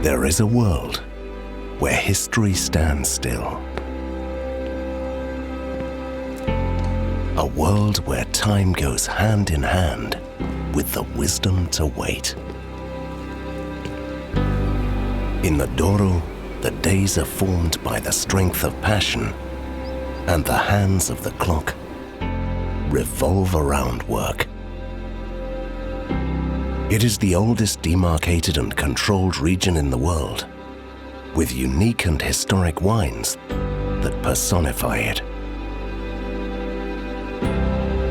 There is a world where history stands still. A world where time goes hand in hand with the wisdom to wait. In the Douro, the days are formed by the strength of passion, and the hands of the clock revolve around work. It is the oldest demarcated and controlled region in the world, with unique and historic wines that personify it.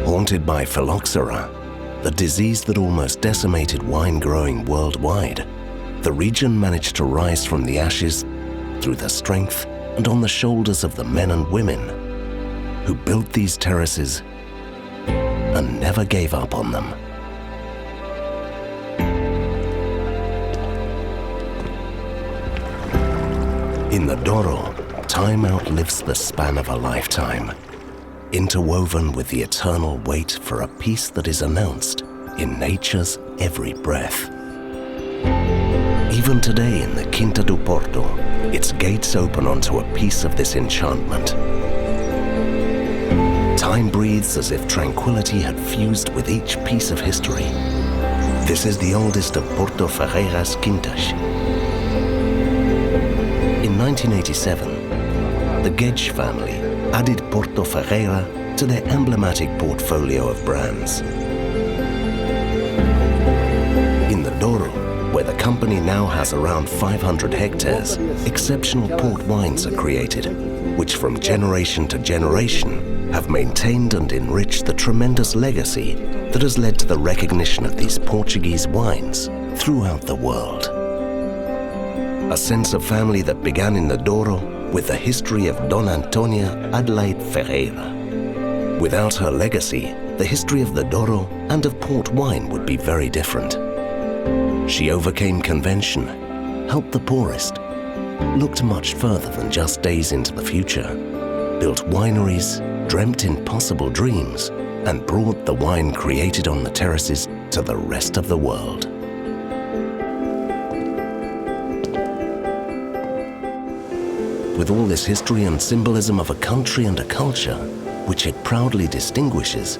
Haunted by phylloxera, the disease that almost decimated wine growing worldwide, the region managed to rise from the ashes through the strength and on the shoulders of the men and women who built these terraces and never gave up on them. In the Douro, time outlives the span of a lifetime, interwoven with the eternal wait for a peace that is announced in nature's every breath. Even today in the Quinta do Porto, its gates open onto a piece of this enchantment. Time breathes as if tranquility had fused with each piece of history. This is the oldest of Porto Ferreira's quintas. In 1987, the Gedge family added Porto Ferreira to their emblematic portfolio of brands. In the Douro, where the company now has around 500 hectares, exceptional port wines are created, which from generation to generation have maintained and enriched the tremendous legacy that has led to the recognition of these Portuguese wines throughout the world. A sense of family that began in the Douro with the history of Dona Antonia Adelaide Ferreira. Without her legacy, the history of the Douro and of port wine would be very different. She overcame convention, helped the poorest, looked much further than just days into the future, built wineries, dreamt impossible dreams, and brought the wine created on the terraces to the rest of the world. With all this history and symbolism of a country and a culture which it proudly distinguishes,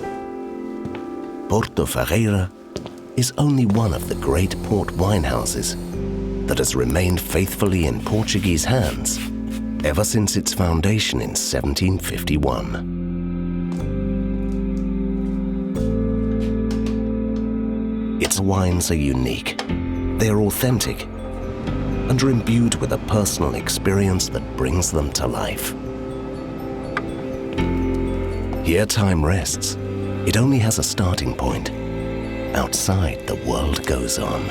Porto Ferreira is only one of the great port wine houses that has remained faithfully in Portuguese hands ever since its foundation in 1751. Its wines are unique, they are authentic, and are imbued with a personal experience that brings them to life. Here time rests. It only has a starting point. Outside, the world goes on.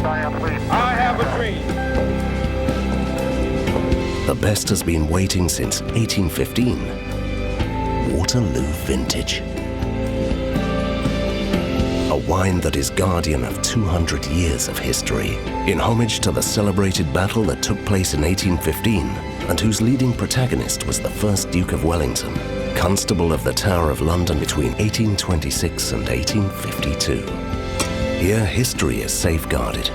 I have a dream. The best has been waiting since 1815. Waterloo Vintage. A wine that is guardian of 200 years of history, in homage to the celebrated battle that took place in 1815 and whose leading protagonist was the first Duke of Wellington, Constable of the Tower of London between 1826 and 1852. Here, history is safeguarded.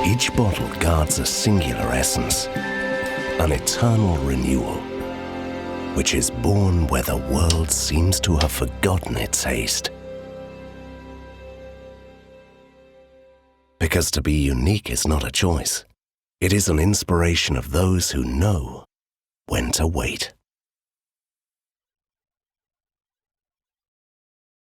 Each bottle guards a singular essence, an eternal renewal, which is born where the world seems to have forgotten its haste. Because to be unique is not a choice. It is an inspiration of those who know when to wait.